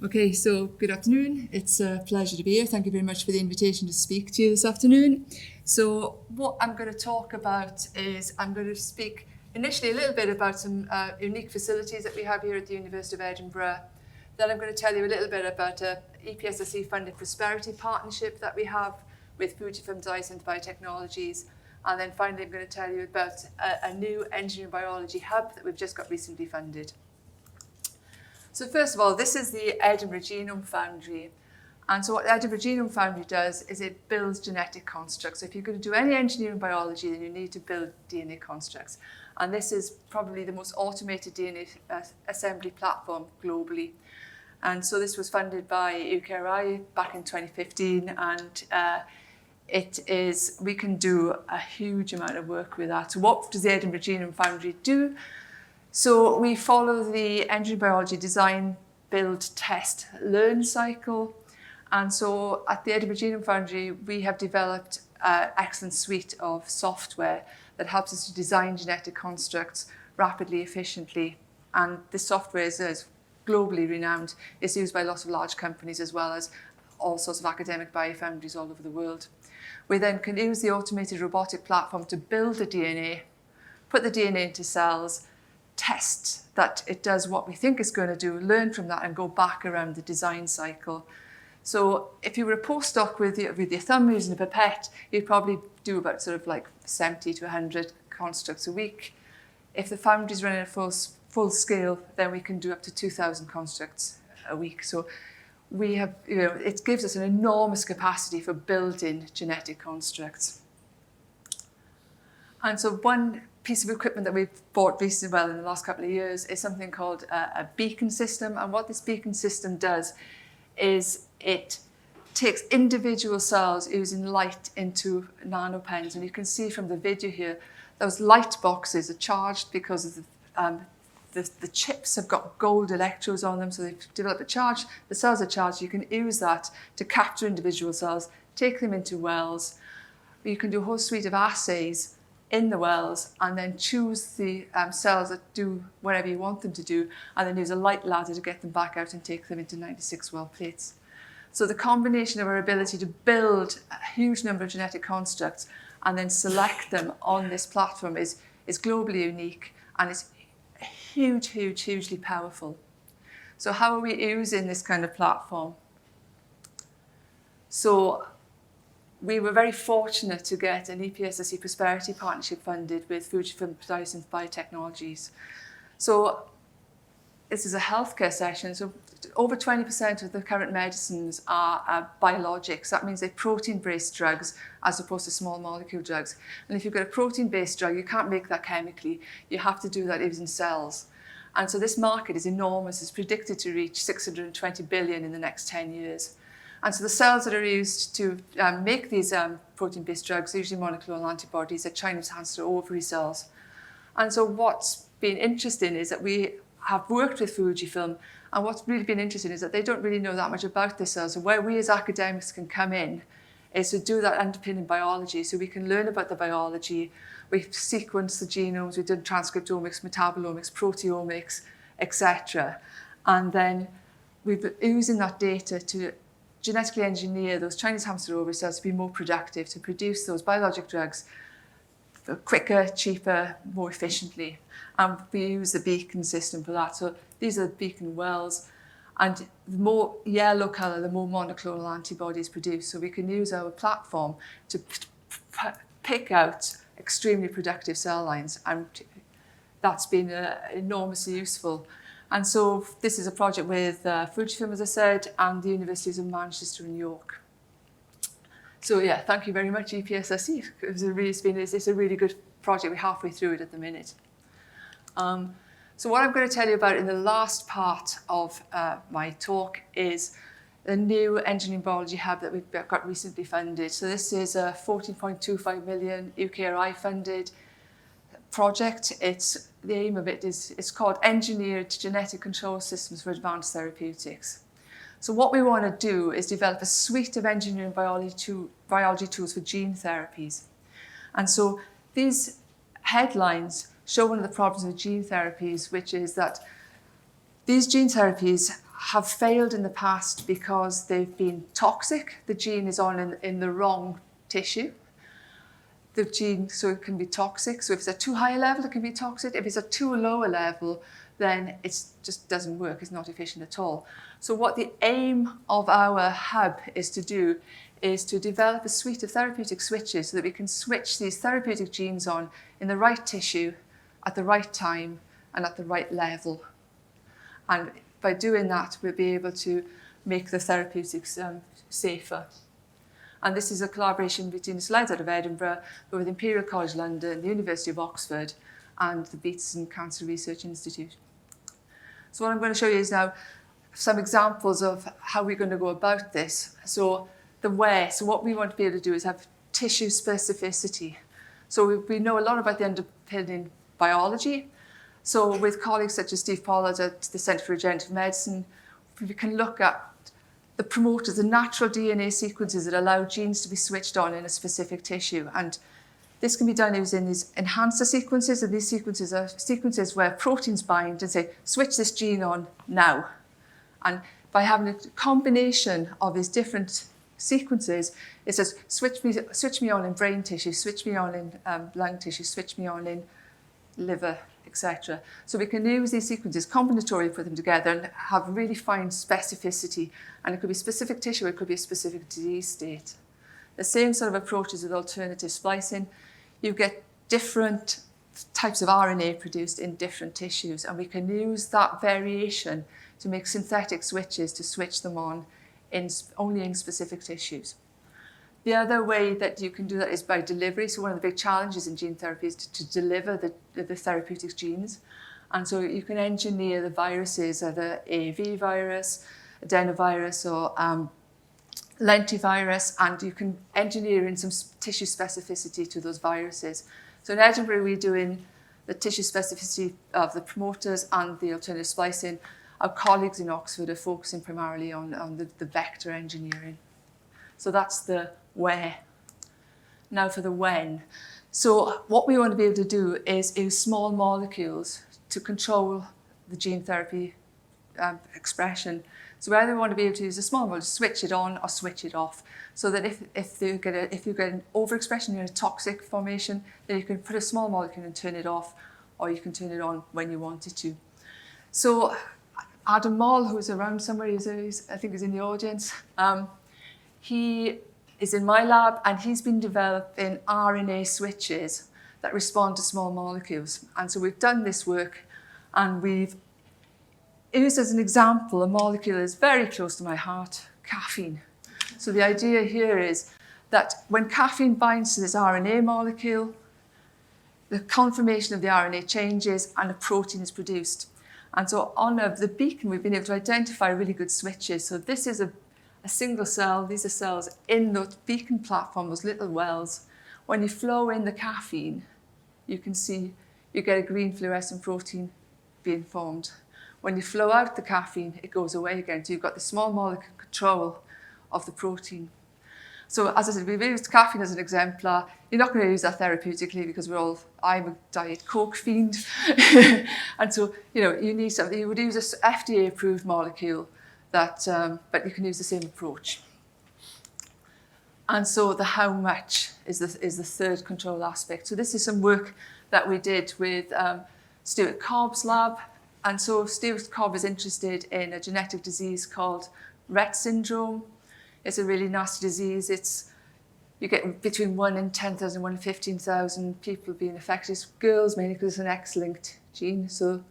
Okay, so good afternoon. It's a pleasure to be here. Thank you very much for the invitation to speak to you this afternoon. So what I'm going to talk about is I'm going to speak initially a little bit about some unique facilities that we have here at the University of Edinburgh. Then I'm going to tell you a little bit about a EPSSC funded prosperity partnership that we have with Fujifilm Dyson Biotechnologies. And then finally I'm going to tell you about a new engineering biology hub that we've just got recently funded. So first of all, this is the Edinburgh Genome Foundry. And so what the Edinburgh Genome Foundry does is it builds genetic constructs. So if you're going to do any engineering biology, then you need to build DNA constructs. And this is probably the most automated DNA assembly platform globally. And so this was funded by UKRI back in 2015. And we can do a huge amount of work with that. So what does the Edinburgh Genome Foundry do? So we follow the engineering biology design, build, test, learn cycle. And so at the Edinburgh Genome Foundry, we have developed an excellent suite of software that helps us to design genetic constructs rapidly, efficiently. And this software is globally renowned. It's used by lots of large companies as well as all sorts of academic biofoundries all over the world. We then can use the automated robotic platform to build the DNA, put the DNA into cells, test that it does what we think it's going to do, learn from that and go back around the design cycle. So if you were a postdoc with your thumb using a pipette, you'd probably do about sort of like 70 to 100 constructs a week. If the foundry's running at full scale, then we can do up to 2,000 constructs a week. So we have, it gives us an enormous capacity for building genetic constructs. And so one piece of equipment that we've bought recently, in the last couple of years, is something called a beacon system. And what this beacon system does is it takes individual cells using light into nanopens. And you can see from the video here, those light boxes are charged because of the chips have got gold electrodes on them. So they've developed a charge. The cells are charged. You can use that to capture individual cells, take them into wells. You can do a whole suite of assays in the wells and then choose the cells that do whatever you want them to do and then use a light ladder to get them back out and take them into 96 well plates. So the combination of our ability to build a huge number of genetic constructs and then select them on this platform is globally unique and it's hugely powerful. So how are we using this kind of platform? So we were very fortunate to get an EPSSC Prosperity Partnership funded with Fujifilm Dyson Biotechnologies. So this is a healthcare session. So over 20% of the current medicines are biologics. That means they're protein-based drugs as opposed to small molecule drugs. And if you've got a protein-based drug, you can't make that chemically. You have to do that using cells. And so this market is enormous. It's predicted to reach 620 billion in the next 10 years. And so the cells that are used to make these protein-based drugs, usually monoclonal antibodies, are Chinese hamster ovary cells. And so what's been interesting is that we have worked with Fujifilm, and what's really been interesting is that they don't really know that much about the cells. So where we as academics can come in is to do that underpinning biology. So we can learn about the biology, we've sequenced the genomes, we've done transcriptomics, metabolomics, proteomics, etc. And then we've been using that data to genetically engineer those Chinese hamster ovary cells to be more productive, to produce those biologic drugs quicker, cheaper, more efficiently. And we use the beacon system for that. So these are the beacon wells. And the more yellow colour, the more monoclonal antibodies produced. So we can use our platform to pick out extremely productive cell lines. And that's been enormously useful. And so this is a project with Fujifilm, as I said, and the Universities of Manchester and York. So yeah, thank you very much, EPSSC. It's a really good project. We're halfway through it at the minute. So what I'm going to tell you about in the last part of my talk is the new engineering biology hub that we've got recently funded. So this is a 14.25 million UKRI funded project. The aim of it is it's called Engineered Genetic Control Systems for Advanced Therapeutics. So what we want to do is develop a suite of engineering biology tools for gene therapies. And so these headlines show one of the problems with gene therapies, which is that These gene therapies have failed in the past because they've been toxic. The gene is on in the wrong tissue. The gene, so it can be toxic. So if it's at too high a level, it can be toxic. If it's at too low a level, then it just doesn't work. It's not efficient at all. So what the aim of our hub is to do is to develop a suite of therapeutic switches so that we can switch these therapeutic genes on in the right tissue, at the right time, and at the right level. And by doing that, we'll be able to make the therapeutics safer. And this is a collaboration between the Slides out of Edinburgh, with Imperial College London, the University of Oxford, and the Beatson Cancer Research Institute. So what I'm going to show you is now some examples of how we're going to go about this. So the where, so what we want to be able to do is have tissue specificity. So we know a lot about the underpinning biology. So with colleagues such as Steve Pollard at the Centre for Regenerative Medicine, we can look at the promoters, the natural DNA sequences that allow genes to be switched on in a specific tissue. And this can be done using these enhancer sequences, and these sequences are sequences where proteins bind and say, switch this gene on now. And by having a combination of these different sequences, it says, switch me on in brain tissue, switch me on in lung tissue, switch me on in liver, etc. So we can use these sequences combinatorially, put them together and have really fine specificity. And it could be specific tissue, it could be a specific disease state. The same sort of approaches with alternative splicing. You get different types of RNA produced in different tissues, and we can use that variation to make synthetic switches to switch them on only in specific tissues. The other way that you can do that is by delivery. So one of the big challenges in gene therapy is to deliver the therapeutic genes. And so you can engineer the viruses, either AAV virus, adenovirus, or lentivirus, and you can engineer in some tissue specificity to those viruses. So in Edinburgh, we're doing the tissue specificity of the promoters and the alternative splicing. Our colleagues in Oxford are focusing primarily on the vector engineering. So that's the where. Now for the when. So what we want to be able to do is use small molecules to control the gene therapy expression. So either we want to be able to use a small molecule, switch it on or switch it off, so that if you get an overexpression in a toxic formation, then you can put a small molecule and turn it off, or you can turn it on when you want it to. So Adam Moll, who's around somewhere, I think he's in the audience, he is in my lab, and he's been developing RNA switches that respond to small molecules. And so we've done this work, and we've used as an example a molecule that is very close to my heart, caffeine. So the idea here is that when caffeine binds to this RNA molecule, the conformation of the RNA changes and a protein is produced. And so on the beacon, we've been able to identify really good switches. So this is a single cell. These are cells in the beacon platform, those little wells. When you flow in the caffeine, you can see you get a green fluorescent protein being formed. When you flow out the caffeine, it goes away again. So you've got the small molecule control of the protein. So as I said, we've used caffeine as an exemplar. You're not going to use that therapeutically because I'm a Diet Coke fiend. And so, you need something. You would use an FDA-approved molecule but you can use the same approach. And so the how much is the third control aspect. So this is some work that we did with Stuart Cobb's lab. And so Stuart Cobb is interested in a genetic disease called Rett syndrome. It's a really nasty disease. You get between 1 in 10,000, 1 in 15,000 people being affected. It's girls mainly because it's an X-linked gene. So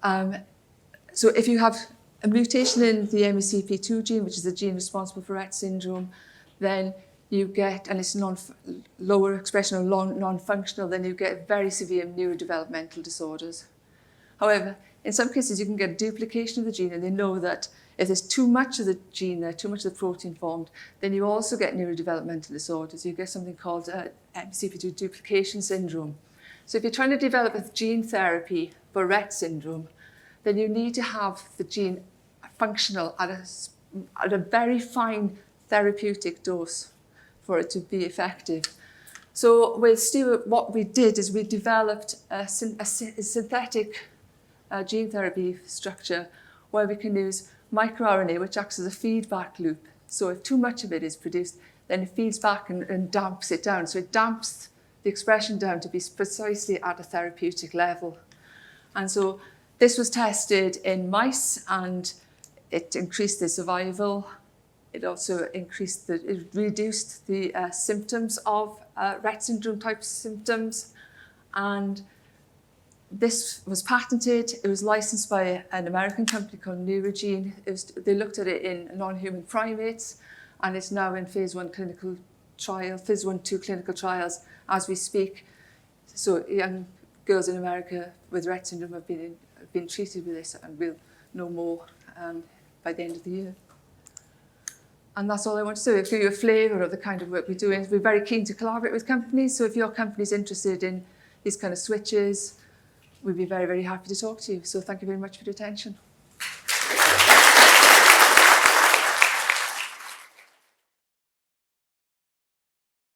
if you have a mutation in the MECP2 gene, which is the gene responsible for Rett syndrome, then you get, and it's lower expression or non-functional, then you get very severe neurodevelopmental disorders. However, in some cases, you can get a duplication of the gene, and they know that if there's too much of the gene there, too much of the protein formed, then you also get neurodevelopmental disorders. You get something called MECP2 duplication syndrome. So if you're trying to develop a gene therapy for Rett syndrome, then you need to have the gene functional at a very fine therapeutic dose for it to be effective. So with Stuart, what we did is we developed a synthetic gene therapy structure where we can use microRNA, which acts as a feedback loop. So if too much of it is produced, then it feeds back and damps it down. So it damps the expression down to be precisely at a therapeutic level. And so this was tested in mice, and it increased the survival. It also it reduced the symptoms of Rett syndrome type symptoms. And this was patented. It was licensed by an American company called Neurogene. They looked at it in non-human primates, and it's now in phase 1 clinical trial, phase 1-2 clinical trials as we speak. So young girls in America with Rett syndrome have been treated with this, and we'll know more by the end of the year. And that's all I want to do. Give you a flavour of the kind of work we're doing. We're very keen to collaborate with companies. So if your company's interested in these kind of switches, we'd be very, very happy to talk to you. So thank you very much for your attention.